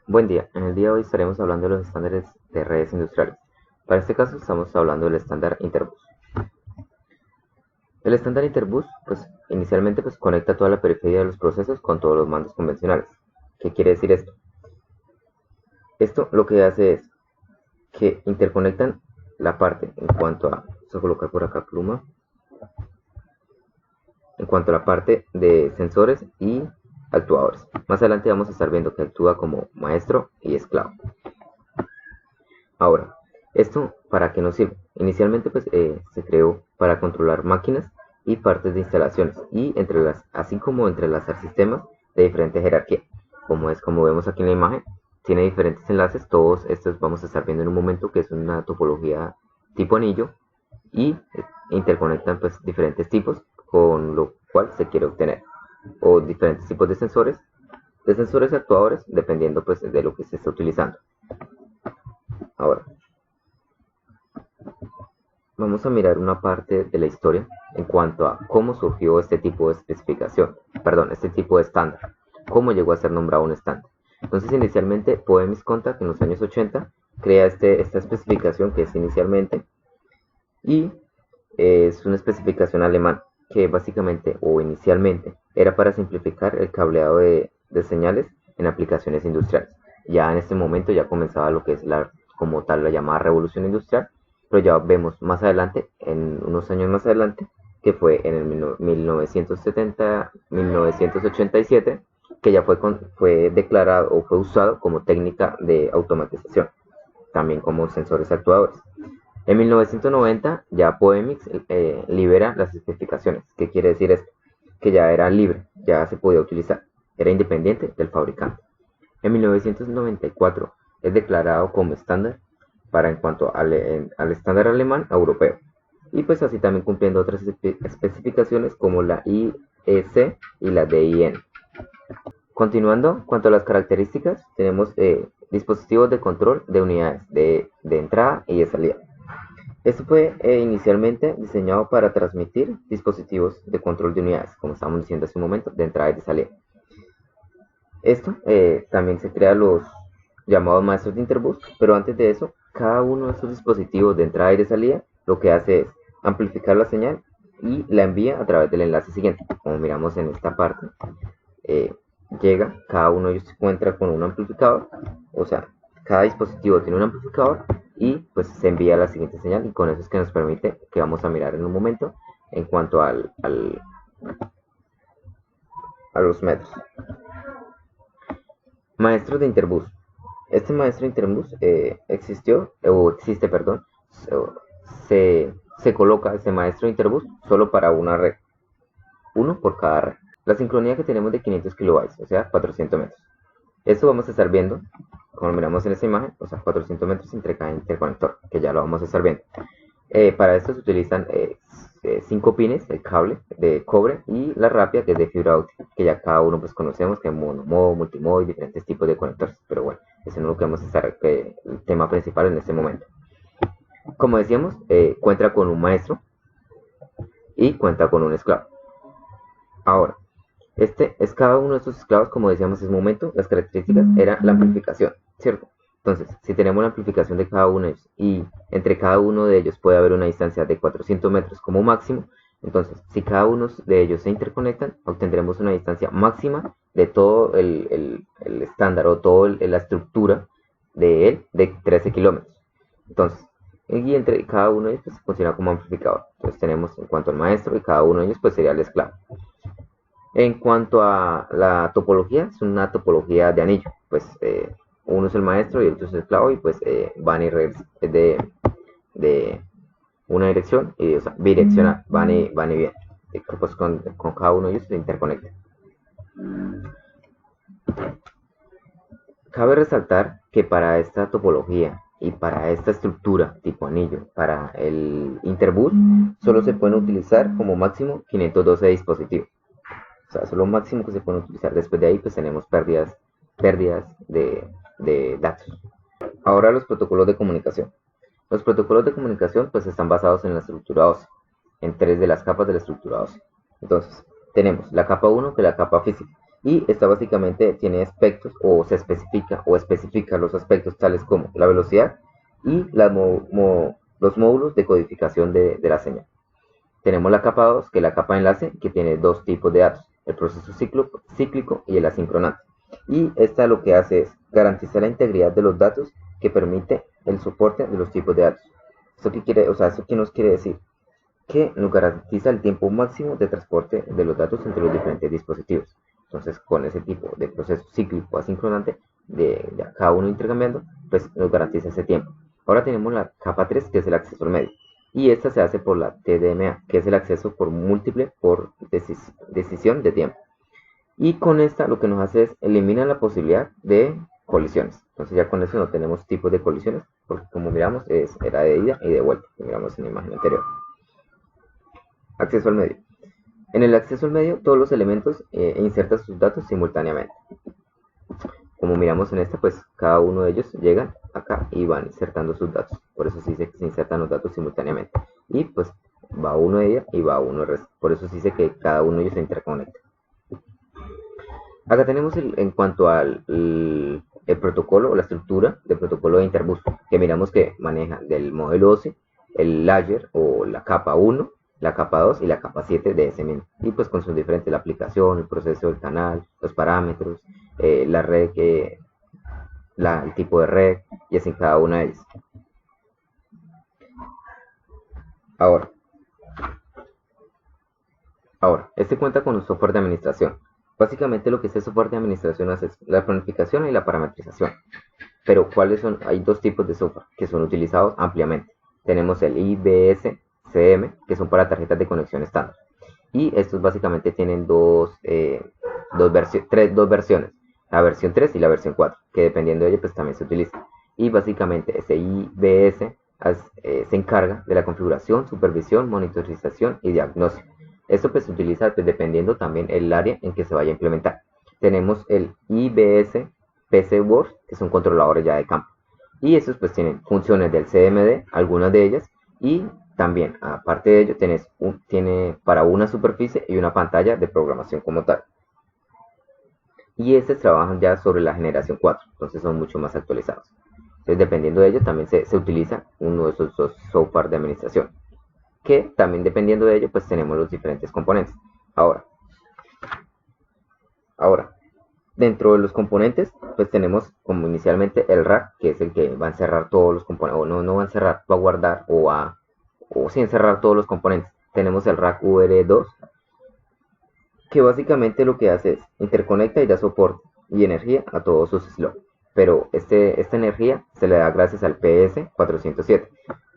Buen día, en el día de hoy estaremos hablando de los estándares de redes industriales. Para este caso estamos hablando del estándar Interbus. El estándar Interbus, pues inicialmente conecta toda la periferia de los procesos con todos los mandos convencionales. ¿Qué quiere decir esto? Esto lo que hace es que interconectan la parte en cuanto a, vamos a colocar por acá pluma, en cuanto a la parte de sensores y actuadores. Más adelante vamos a estar viendo que actúa como maestro y esclavo. Ahora, ¿esto para qué nos sirve? Inicialmente se creó para controlar máquinas y partes de instalaciones y así como entrelazar sistemas de diferente jerarquía. Como vemos aquí en la imagen, tiene diferentes enlaces, todos estos vamos a estar viendo en un momento que es una topología tipo anillo y interconectan diferentes tipos con lo cual se quiere obtener o diferentes tipos de sensores actuadores dependiendo de lo que se está utilizando. Ahora, vamos a mirar una parte de la historia en cuanto a cómo surgió este tipo de especificación, perdón, este tipo de estándar, cómo llegó a ser nombrado un estándar. Entonces, inicialmente, Poemis Contact en los años 80 crea esta especificación que es inicialmente y es una especificación alemana que básicamente o inicialmente era para simplificar el cableado de señales en aplicaciones industriales. Ya en este momento ya comenzaba lo que es como tal la llamada revolución industrial, pero ya vemos más adelante, en unos años más adelante, que fue en el 1987, que ya fue declarado o fue usado como técnica de automatización, también como sensores actuadores. En 1990 ya Poemix libera las especificaciones. ¿Qué quiere decir esto? Que ya era libre, ya se podía utilizar, era independiente del fabricante. En 1994 es declarado como estándar para en cuanto al estándar alemán europeo. Y pues así también cumpliendo otras especificaciones como la IEC y la DIN. Continuando, cuanto a las características, tenemos dispositivos de control de unidades de entrada y de salida. Esto fue inicialmente diseñado para transmitir dispositivos de control de unidades, como estábamos diciendo hace un momento, de entrada y de salida. Esto también se crea los llamados maestros de Interbus, pero antes de eso, cada uno de estos dispositivos de entrada y de salida lo que hace es amplificar la señal y la envía a través del enlace siguiente. Como miramos en esta parte, eh, cada uno de ellos se encuentra con un amplificador, o sea, cada dispositivo tiene un amplificador y pues se envía la siguiente señal y con eso es que nos permite, que vamos a mirar en un momento, en cuanto a los metros. Maestro de Interbus. Este maestro de Interbus existe, perdón, se coloca este maestro de Interbus solo para una red, uno por cada red. La sincronía que tenemos de 500 kilobytes, o sea, 400 metros. Esto vamos a estar viendo, como miramos en esta imagen, o sea, 400 metros entre cada interconector, que ya lo vamos a estar viendo. Para esto se utilizan 5 pines, el cable de cobre y la rápida que es de fibra óptica, que ya cada uno pues conocemos que es monomodo, multimodo y diferentes tipos de conectores, pero bueno, ese no es lo que vamos a estar el tema principal en este momento. Como decíamos, cuenta con un maestro y cuenta con un esclavo. Ahora, este es cada uno de estos esclavos, como decíamos en ese momento, las características era la amplificación, ¿cierto? Entonces, si tenemos la amplificación de cada uno de ellos y entre cada uno de ellos puede haber una distancia de 400 metros como máximo, entonces, si cada uno de ellos se interconectan, obtendremos una distancia máxima de todo el estándar o toda la estructura de él de 13 kilómetros. Entonces, y entre cada uno de ellos pues, funciona como amplificador. Entonces, tenemos en cuanto al maestro y cada uno de ellos pues sería el esclavo. En cuanto a la topología, es una topología de anillo. Uno es el maestro y el otro es el esclavo y van y de una dirección y o sea, bidireccional, van y vienen. Con cada uno de ellos se interconectan. Cabe resaltar que para esta topología y para esta estructura tipo anillo, para el Interbus, solo se pueden utilizar como máximo 512 dispositivos. O sea, eso es lo máximo que se pueden utilizar. Después de ahí, pues tenemos pérdidas de datos. Ahora los protocolos de comunicación. Los protocolos de comunicación pues están basados en la estructura ósea, en 3 de las capas de la estructura ósea. Entonces, tenemos la capa 1, que es la capa física. Y esta básicamente tiene aspectos o se especifica los aspectos tales como la velocidad y los módulos de codificación de la señal. Tenemos la capa 2, que es la capa de enlace, que tiene dos tipos de datos, el proceso cíclico y el asincronante. Y esta lo que hace es garantizar la integridad de los datos, que permite el soporte de los tipos de datos. ¿Esto qué quiere, ¿Esto qué nos quiere decir? Que nos garantiza el tiempo máximo de transporte de los datos entre los diferentes dispositivos. Entonces, con ese tipo de proceso cíclico asincronante, de cada uno intercambiando, pues nos garantiza ese tiempo. Ahora tenemos la capa 3, que es el acceso al medio. Y esta se hace por la TDMA, que es el acceso por múltiple por decisión de tiempo. Y con esta lo que nos hace es eliminar la posibilidad de colisiones. Entonces ya con eso no tenemos tipos de colisiones, porque como miramos era de ida y de vuelta, que miramos en la imagen anterior. Acceso al medio. En el acceso al medio, todos los elementos insertan sus datos simultáneamente. Como miramos en esta, pues cada uno de ellos llegan acá y van insertando sus datos. Por eso se dice que se insertan los datos simultáneamente. Y pues va uno de ellos y va uno del resto. Por eso se dice que cada uno de ellos se interconecta. Acá tenemos en cuanto al el protocolo o la estructura del protocolo de Interbus, que miramos que maneja del modelo OSI, el layer o la capa 1, la capa 2 y la capa 7 de ese mismo. Y pues con sus diferentes, la aplicación, el proceso del canal, los parámetros, la red, el tipo de red, y así cada una de ellas. Ahora, este cuenta con un software de administración. Básicamente lo que es el software de administración es la planificación y la parametrización. Pero ¿cuáles son? Hay dos tipos de software que son utilizados ampliamente. Tenemos el IBS-CM, que son para tarjetas de conexión estándar. Y estos básicamente tienen dos versiones, la versión 3 y la versión 4, que dependiendo de ello pues también se utiliza. Y básicamente ese IBS se encarga de la configuración, supervisión, monitorización y diagnóstico. Esto pues se utiliza pues, dependiendo también el área en que se vaya a implementar. Tenemos el IBS PC Board, que son controladores ya de campo. Y estos pues tienen funciones del CMD, algunas de ellas, y también, aparte de ello, tiene para una superficie y una pantalla de programación como tal. Y estos trabajan ya sobre la generación 4, entonces son mucho más actualizados. Entonces, dependiendo de ello, también se utiliza uno de esos dos software de administración, que también dependiendo de ello, pues tenemos los diferentes componentes. Ahora, dentro de los componentes, pues tenemos como inicialmente el rack, que es el que va a encerrar todos los componentes, o no va a encerrar, va a guardar o sí encerrar todos los componentes. Tenemos el rack UR2, que básicamente lo que hace es interconecta y da soporte y energía a todos sus slots. Pero esta energía se le da gracias al PS407,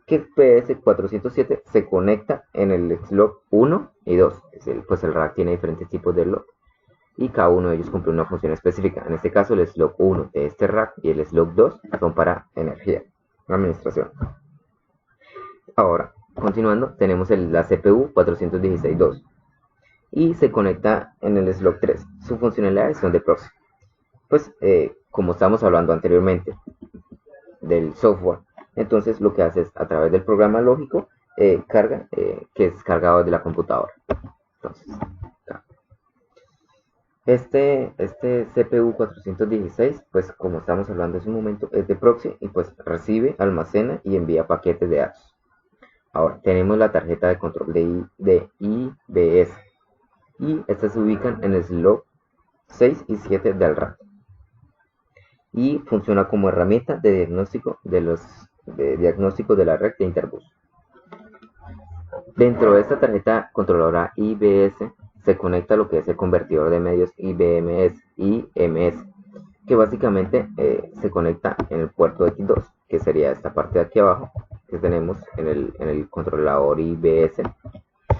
que el PS407 se conecta en el slot 1 y 2. Pues el rack tiene diferentes tipos de slot y cada uno de ellos cumple una función específica. En este caso el slot 1 de este rack y el slot 2 son para energía, administración. Ahora, continuando, tenemos la CPU 416.2 y se conecta en el slot 3. Su funcionalidad son de proxy. Pues como estábamos hablando anteriormente del software, entonces lo que hace es a través del programa lógico carga, que es cargado de la computadora. Entonces, este CPU 416, pues como estamos hablando hace un momento, es de proxy y pues recibe, almacena y envía paquetes de datos. Ahora tenemos la tarjeta de control de IBS y estas se ubican en el slot 6 y 7 del RAM y funciona como herramienta de diagnóstico de la red de Interbus. Dentro de esta tarjeta controladora IBS se conecta lo que es el convertidor de medios IBMS, que básicamente se conecta en el puerto X2, que sería esta parte de aquí abajo que tenemos en el controlador IBS.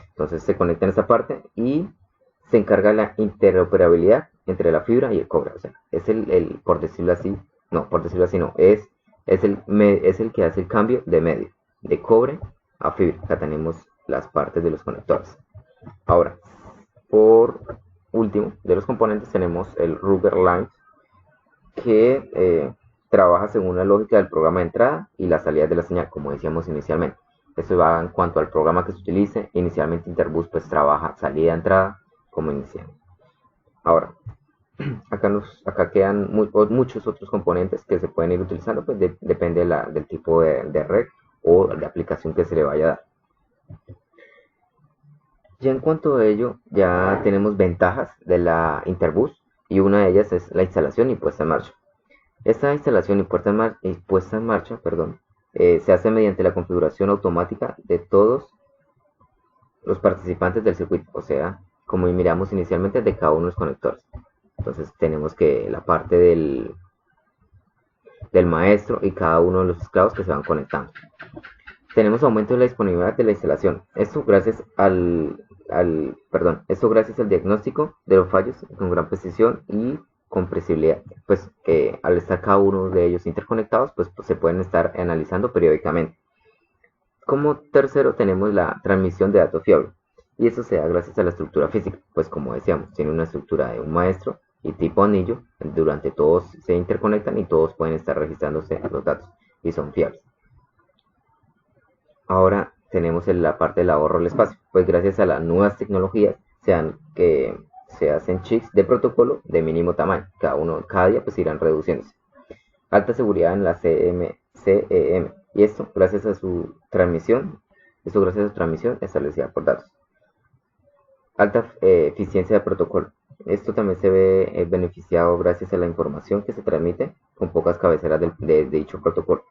Entonces se conecta en esta parte y se encarga la interoperabilidad entre la fibra y el cobre. O sea, es por decirlo así, es el que hace el cambio de medio, de cobre a fibra. Acá tenemos las partes de los conectores. Ahora, por último, de los componentes tenemos el Ruger Line, que trabaja según la lógica del programa de entrada y la salida de la señal, como decíamos inicialmente. Eso va en cuanto al programa que se utilice. Inicialmente Interbus pues trabaja salida-entrada como inicial. Ahora, Acá quedan muchos otros componentes que se pueden ir utilizando, pues depende del tipo de red o de aplicación que se le vaya a dar. Ya en cuanto a ello, ya tenemos ventajas de la Interbus y una de ellas es la instalación y puesta en marcha. Esta instalación y puesta en marcha, perdón, se hace mediante la configuración automática de todos los participantes del circuito, o sea, como miramos inicialmente, de cada uno de los conectores. Entonces tenemos que la parte del maestro y cada uno de los esclavos que se van conectando. Tenemos aumento de la disponibilidad de la instalación. Esto gracias al diagnóstico de los fallos con gran precisión y compresibilidad. Pues que al estar cada uno de ellos interconectados, pues se pueden estar analizando periódicamente. Como tercero tenemos la transmisión de datos fiable. Y eso se da gracias a la estructura física. Pues como decíamos, tiene una estructura de un maestro y tipo anillo. Durante todos se interconectan y todos pueden estar registrándose los datos y son fiables. Ahora tenemos la parte del ahorro del espacio, pues gracias a las nuevas tecnologías que se hacen chips de protocolo de mínimo tamaño, cada día pues irán reduciéndose. Alta seguridad en la CEM, y esto gracias a su transmisión, establecida por datos. Alta eficiencia de protocolo. Esto también se ve beneficiado gracias a la información que se transmite con pocas cabeceras de dicho protocolo.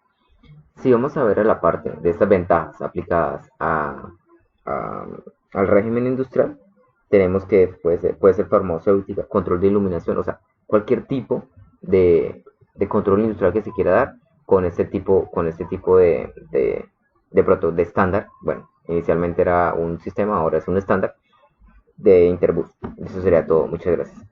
Si vamos a ver a la parte de estas ventajas aplicadas al régimen industrial, tenemos que puede ser farmacéutica, control de iluminación, o sea, cualquier tipo de control industrial que se quiera dar con este tipo de estándar. Bueno, inicialmente era un sistema, ahora es un estándar de Interbus. Eso sería todo. Muchas gracias.